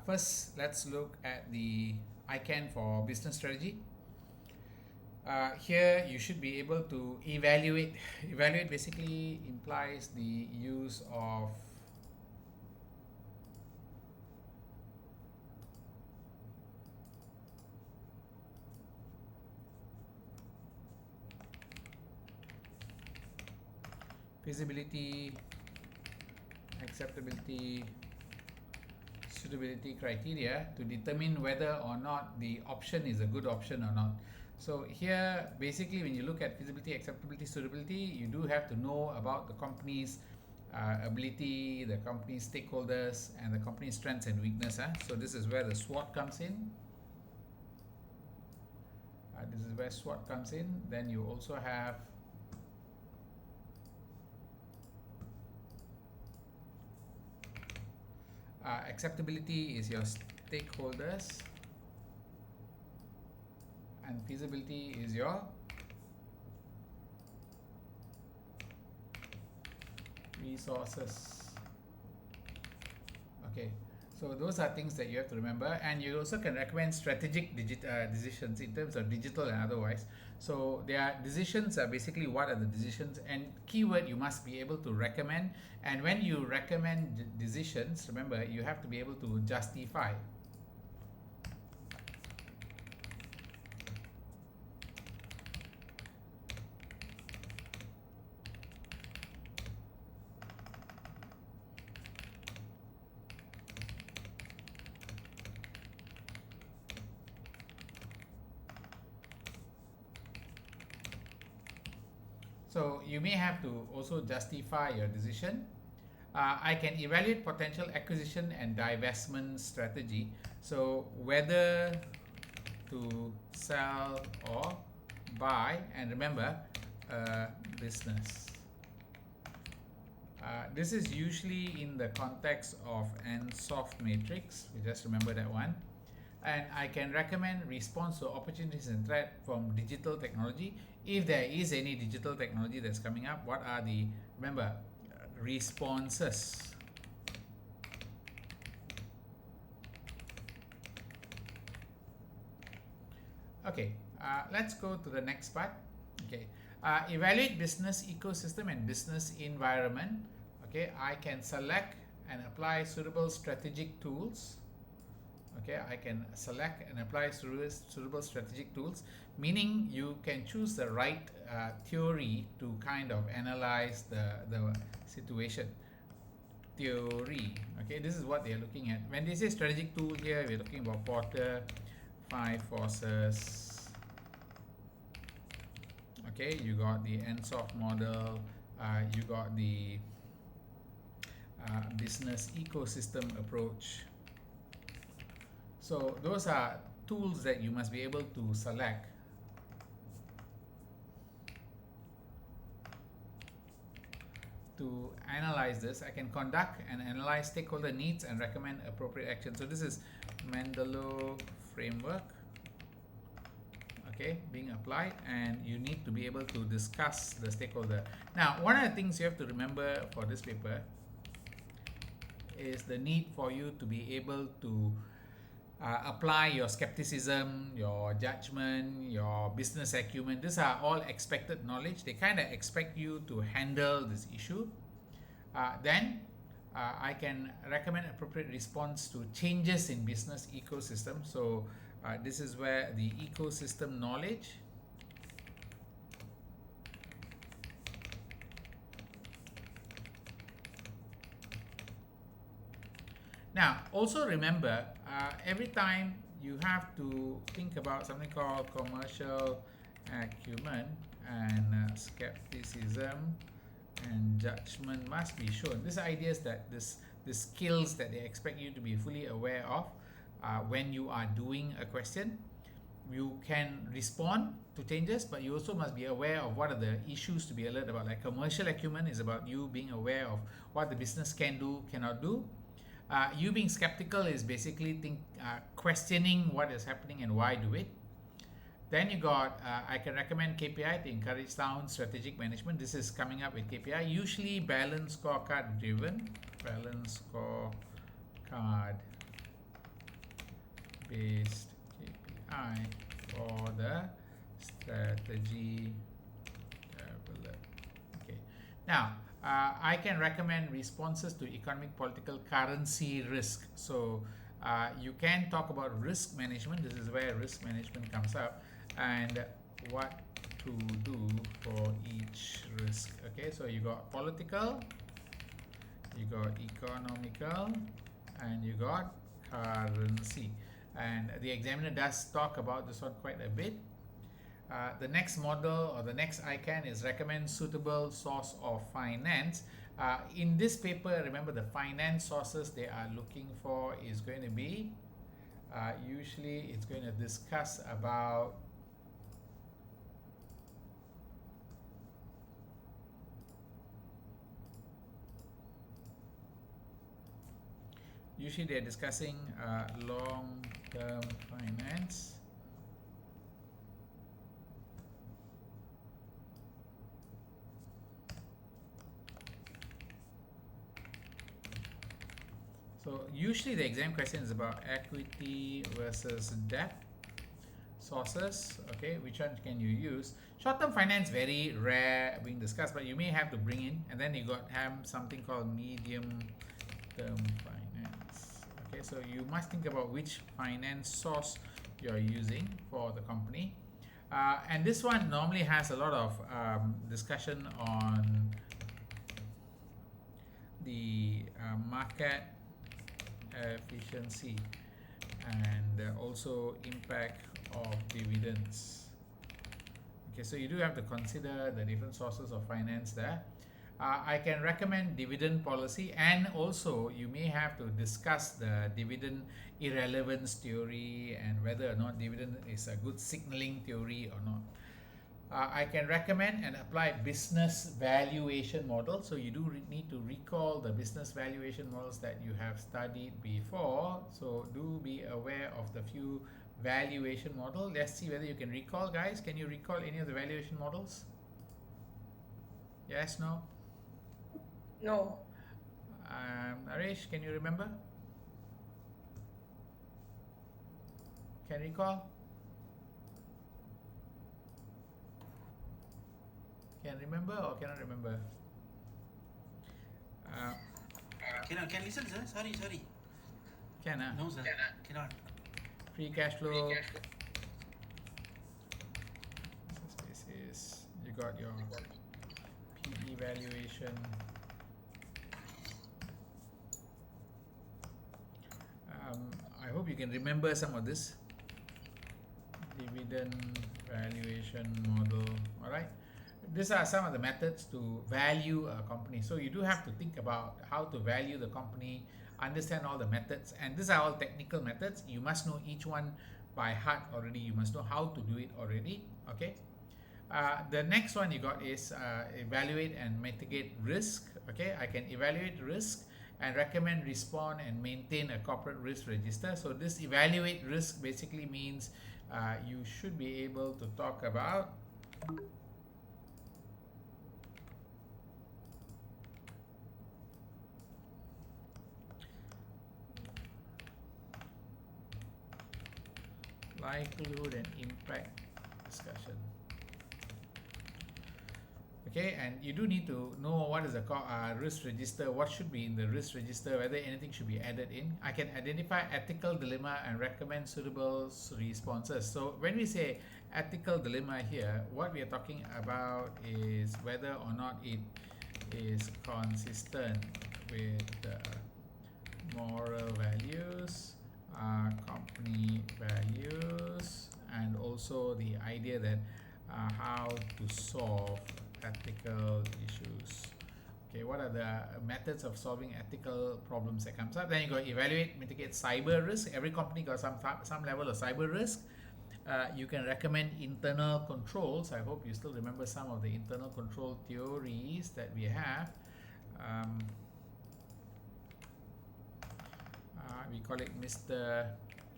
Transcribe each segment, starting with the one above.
First, let's look at the ICANN for business strategy. Here, you should be able to evaluate. Evaluate basically implies the use of feasibility, acceptability, suitability criteria to determine whether or not the option is a good option or not. So here, basically, when you look at feasibility, acceptability, suitability, you do have to know about the company's ability, the company's stakeholders, and the company's strengths and weakness. So this is where the SWOT comes in. This is where SWOT comes in. Then you also have acceptability is your stakeholders, and feasibility is your resources. Okay, so those are things that you have to remember, and you also can recommend strategic decisions in terms of digital and otherwise. So their decisions are basically what are the decisions, and keyword you must be able to recommend. And when you recommend decisions, remember you have to be able to justify. So you may have to also justify your decision. I can evaluate potential acquisition and divestment strategy. So whether to sell or buy, and remember, business. This is usually in the context of an soft matrix. You just remember that one. And I can recommend response to opportunities and threat from digital technology. If there is any digital technology that's coming up, what are the, remember, responses? Okay, let's go to the next part. Okay, evaluate business ecosystem and business environment. Okay, I can select and apply suitable strategic tools. Okay, I can select and apply suitable strategic tools, meaning you can choose the right theory to kind of analyze the situation. Theory. Okay, this is what they're looking at. When they say strategic tool here, we're talking about Porter, 5 forces. Okay, you got the NSOF model, you got the business ecosystem approach. So those are tools that you must be able to select. To analyze this, I can conduct and analyze stakeholder needs and recommend appropriate action. So this is Mendeley framework, okay, being applied, and you need to be able to discuss the stakeholder. Now, one of the things you have to remember for this paper is the need for you to be able to apply your skepticism, your judgment, your business acumen. These are all expected knowledge. They kind of expect you to handle this issue. Then I can recommend appropriate response to changes in business ecosystem. So this is where the ecosystem knowledge now also remember every time you have to think about something called commercial acumen, and skepticism and judgment must be shown. This idea is that the skills that they expect you to be fully aware of when you are doing a question. You can respond to changes, but you also must be aware of what are the issues to be alert about. Like commercial acumen is about you being aware of what the business can do, cannot do. You being skeptical is basically questioning what is happening and why do it. Then you got, I can recommend KPI to encourage sound strategic management. This is coming up with KPI, usually balance scorecard driven. Balance scorecard based KPI for the strategy development. Okay. Now, I can recommend responses to economic, political, currency risk. So you can talk about risk management. This is where risk management comes up, and what to do for each risk. Okay, so you got political, you got economical, and you got currency. And the examiner does talk about this one quite a bit. The next model or the next ICANN is recommend suitable source of finance. In this paper, remember the finance sources they are looking for is going to be, usually it's going to discuss about usually they're discussing long-term finance. So usually the exam question is about equity versus debt sources. Okay, which one can you use? Short-term finance very rare being discussed, but you may have to bring in, and then you got have something called medium-term finance. Okay, so you must think about which finance source you're using for the company. And this one normally has a lot of discussion on the market efficiency and also impact of dividends. Okay, so you do have to consider the different sources of finance there. I can recommend dividend policy, and also you may have to discuss the dividend irrelevance theory and whether or not dividend is a good signaling theory or not. I can recommend and apply business valuation model. So you do need to recall the business valuation models that you have studied before. So do be aware of the few valuation model. Let's see whether you can recall, guys. Can you recall any of the valuation models? Yes, no? No. Naresh, can you remember? Can you recall? Can remember or cannot remember? Can listen, sir? Sorry. Can No, sir. Cannot. Free cash flow. This is you got your PE valuation. I hope you can remember some of this. Dividend valuation model. All right. These are some of the methods to value a company. So you do have to think about how to value the company, understand all the methods, and these are all technical methods. You must know each one by heart already. You must know how to do it already. Okay. The next one you got is evaluate and mitigate risk. Okay, I can evaluate risk and recommend, respond, and maintain a corporate risk register. So this evaluate risk basically means you should be able to talk about likelihood and impact discussion. Okay, and you do need to know what is the risk register, what should be in the risk register, whether anything should be added in. I can identify ethical dilemma and recommend suitable responses. So when we say ethical dilemma here, what we are talking about is whether or not it is consistent with moral values, company values, and also the idea that how to solve ethical issues. Okay, what are the methods of solving ethical problems that comes up? Then you go evaluate, mitigate cyber risk. Every company got some level of cyber risk. You can recommend internal controls. I hope you still remember some of the internal control theories that we have. We call it Mr.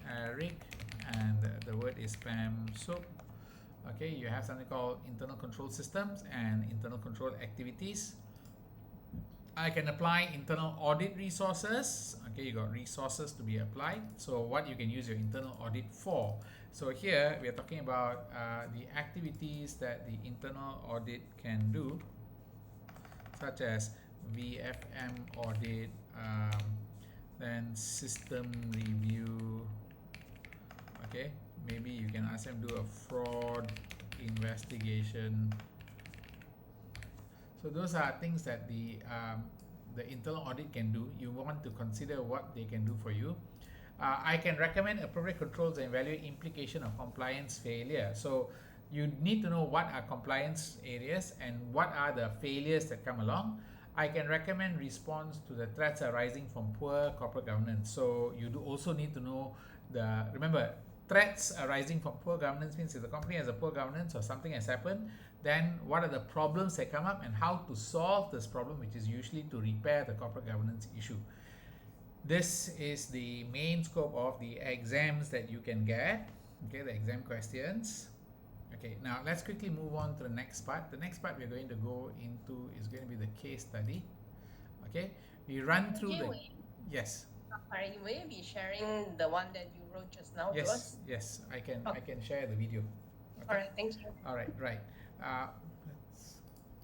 Eric, and the word is Pam Soup. Okay, you have something called internal control systems and internal control activities. I can apply internal audit resources. Okay, you got resources to be applied. So what you can use your internal audit for. So here we are talking about the activities that the internal audit can do, such as VFM audit, then system review. Okay, maybe you can ask them to do a fraud investigation. So those are things that the internal audit can do. You want to consider what they can do for you. I can recommend appropriate controls and evaluate implication of compliance failure. So you need to know what are compliance areas and what are the failures that come along. I can recommend response to the threats arising from poor corporate governance. So you do also need to know remember, threats arising from poor governance means if the company has a poor governance or something has happened, then what are the problems that come up and how to solve this problem, which is usually to repair the corporate governance issue. This is the main scope of the exams that you can get, okay, the exam questions. Okay, now let's quickly move on to the next part. The next part we're going to go into is going to be the case study. Okay, we run through the, yes. Sorry, will you be sharing the one that you wrote just now to us? Yes, I can Okay. I can share the video. Okay. All right, thank you. All right, right.